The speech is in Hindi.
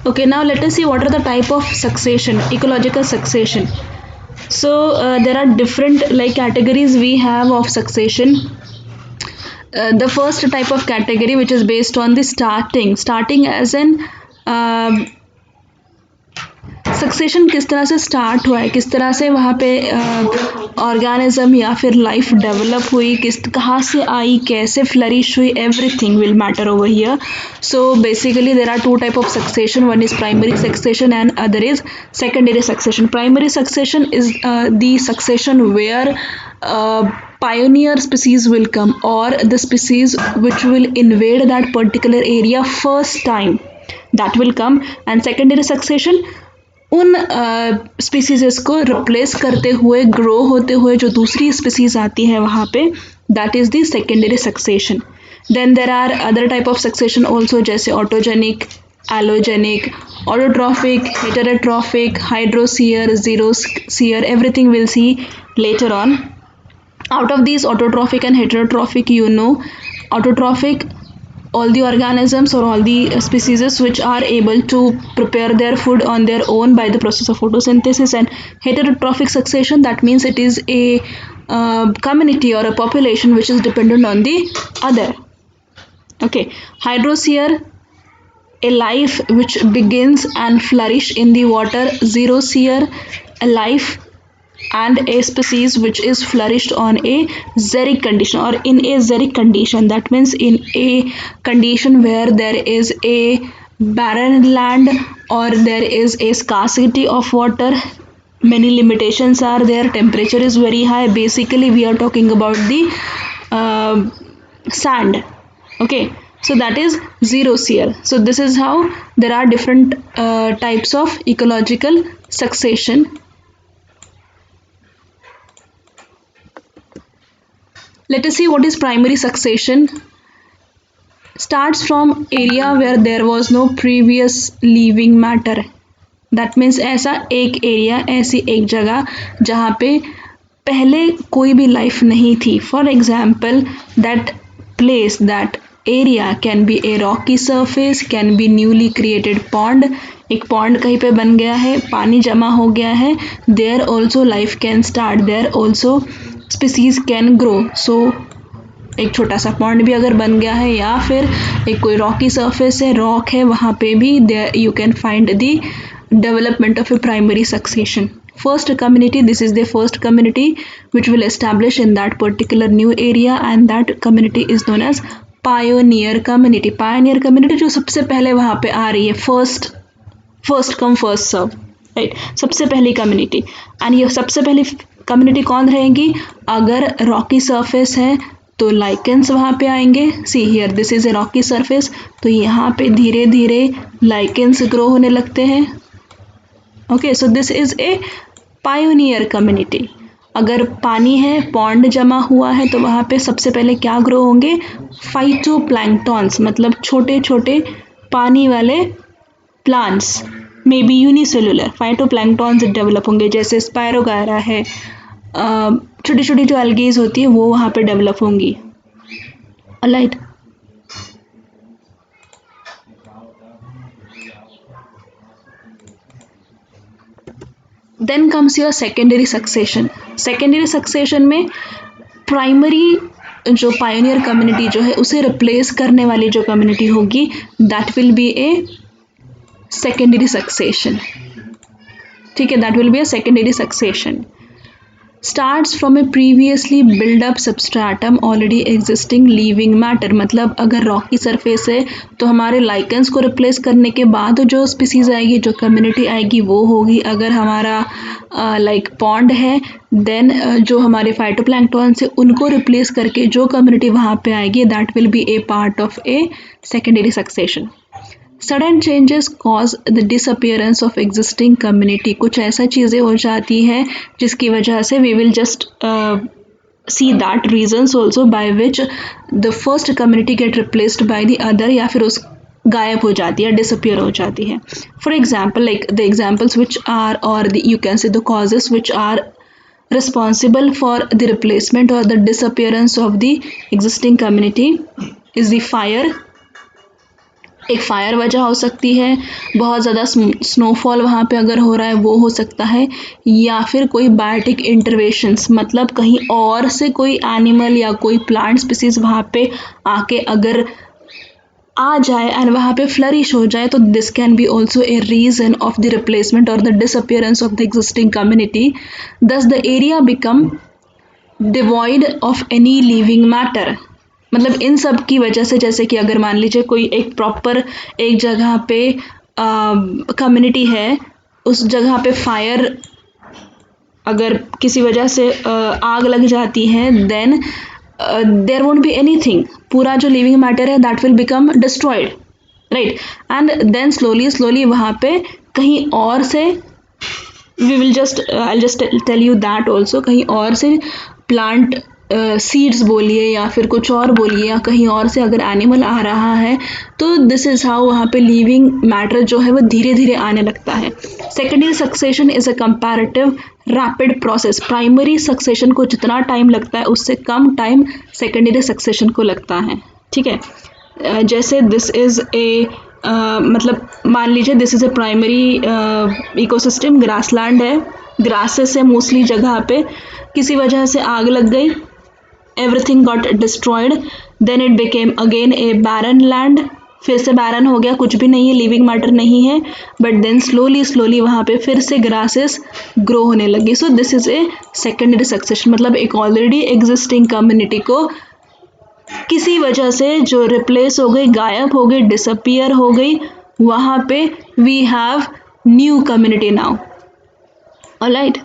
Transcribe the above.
Okay, now let us see what are the type of succession, ecological succession. So there are different like categories we have of succession. The first type of category which is based on the starting as an uh, succession किस तरह से स्टार्ट हुआ है, किस तरह से वहाँ पे ऑर्गेनिज्म या फिर लाइफ डेवलप हुई, किस कहाँ से आई, कैसे फ्लरिश हुई, everything will matter over here. So basically there are two type of succession. One is primary succession and other is secondary succession. Primary succession is the succession where pioneer species will come, or the species which will invade that particular area first time, that will come. And secondary succession उन स्पीसीज को रिप्लेस करते हुए, ग्रो होते हुए जो दूसरी स्पीसीज आती है वहाँ पे, that is the secondary succession. Then there are other type of succession also, जैसे autogenic, allogenic, autotrophic, heterotrophic, hydrosere, xerosere, everything will see later on. Out of these autotrophic and heterotrophic, you know, autotrophic, all the organisms or all the species which are able to prepare their food on their own by the process of photosynthesis. And heterotrophic succession, that means it is a community or a population which is dependent on the other. Okay, hydrosphere, a life which begins and flourish in the water. Xerosphere, a life and a species which is flourished on a xeric condition or in a xeric condition. That means in a condition where there is a barren land or there is a scarcity of water, many limitations are there, temperature is very high. Basically we are talking about the sand. Okay, so that is xerosphere. So this is how there are different types of ecological succession. Let us see what is primary succession. Starts from area where there was no previous living matter. That means ऐसा एक एरिया, ऐसी एक जगह जहाँ पे पहले कोई भी लाइफ नहीं थी. For example, that place, that area can be A Rocky surface, can be newly created pond. एक पॉन्ड कहीं पे बन गया है, पानी जमा हो गया है, there also life can start, there also species can grow. So एक छोटा सा पॉन्ड भी अगर बन गया है, या फिर एक कोई रॉकी सरफेस है, रॉक है, वहाँ पे भी you can find the development of A primary succession. First community, this is the first community which will establish in that particular new area, and that community is known as pioneer community. Pioneer community जो सबसे पहले वहाँ पे आ रही है, first come first serve, right, सबसे पहली कम्युनिटी. एंड ये सबसे पहली कम्युनिटी कौन रहेगी? अगर रॉकी सरफेस है तो लाइकेंस वहाँ पे आएंगे. See here, this is a Rocky surface, तो यहाँ पे धीरे धीरे लाइकेंस ग्रो होने लगते हैं. Okay, so this is a pioneer community. अगर पानी है, पॉन्ड जमा हुआ है, तो वहाँ पे सबसे पहले क्या ग्रो होंगे? फाइटोप्लैंक्टॉन्स, मतलब छोटे छोटे पानी वाले plants, may be unicellular phytoplanktons develop होंगे, जैसे स्पायरोगायरा है, छोटी छोटी जो एल्गीज होती है वो वहाँ पे डेवलप होंगी. Alright, then comes your secondary succession. Secondary succession में प्राइमरी जो पायोनियर कम्युनिटी जो है उसे रिप्लेस करने वाली जो कम्युनिटी होगी, that will be a secondary succession. ठीक है, that will be a secondary succession. Starts from a previously buildup substratum already existing living matter. मतलब अगर रॉकी सरफेस है तो हमारे लाइकेंस को रिप्लेस करने के बाद जो स्पीसीज आएगी, जो कम्युनिटी आएगी वो होगी. अगर हमारा लाइक पॉन्ड है, देन जो हमारे फाइटोप्लैंक्टॉन से उनको रिप्लेस करके जो कम्युनिटी वहाँ पे आएगी, that will be a part of a secondary succession. Sudden changes cause the disappearance of existing community. कुछ ऐसा चीज़ें हो जाती हैं जिसकी वजह से we will just see that reasons also by which the first community get replaced by the other, या फिर उस गायब हो जाती है, डिसअपियर हो जाती है. For example, like the examples which are, or you can say the causes which are responsible for the replacement or the disappearance of the existing community is the fire, एक फायर वजह हो सकती है, बहुत ज़्यादा स्नोफॉल वहाँ पे अगर हो रहा है वो हो सकता है, या फिर कोई बायोटिक इंटरवेंशंस मतलब कहीं और से कोई एनिमल या कोई प्लांट स्पीसीज वहाँ पे आके अगर आ जाए एंड वहाँ पे फ्लरिश हो जाए, तो this can be also a reason of the replacement or the disappearance of the existing community. Thus the area become devoid of any living matter. मतलब इन सब की वजह से, जैसे कि अगर मान लीजिए कोई एक प्रॉपर एक जगह पे कम्युनिटी है, उस जगह पे फायर अगर किसी वजह से आग लग जाती है, then there won't be anything, पूरा जो लिविंग मैटर है that will become destroyed, right. And then slowly slowly वहाँ पे कहीं और से we will just I just tell you that also, कहीं और से प्लांट सीड्स बोलिए या फिर कुछ और बोलिए, या कहीं और से अगर एनिमल आ रहा है, तो दिस इज हाउ वहाँ पे लिविंग मैटर जो है वो धीरे धीरे आने लगता है। Secondary succession is a comparative rapid process. Primary succession को जितना टाइम लगता है उससे कम टाइम सेकेंडरी सक्सेशन को लगता है, ठीक है। जैसे दिस इज ए मतलब मान लीजिए this is a primary ecosystem, grassland है, ग्रासेस है मोस्टली जगह पे, किसी वजह से आग लग गई, everything got destroyed, then it became again a barren land, फिर से बैरन हो गया, कुछ भी नहीं है, लिविंग मैटर नहीं है, बट देन स्लोली स्लोली वहाँ पे फिर से ग्रासेस ग्रो होने लगी। So this is a secondary succession, मतलब एक ऑलरेडी एग्जिस्टिंग कम्युनिटी को किसी वजह से जो रिप्लेस हो गई, गायब हो गई, डिसअपियर हो गई, वहाँ पे we have new community now. Alright,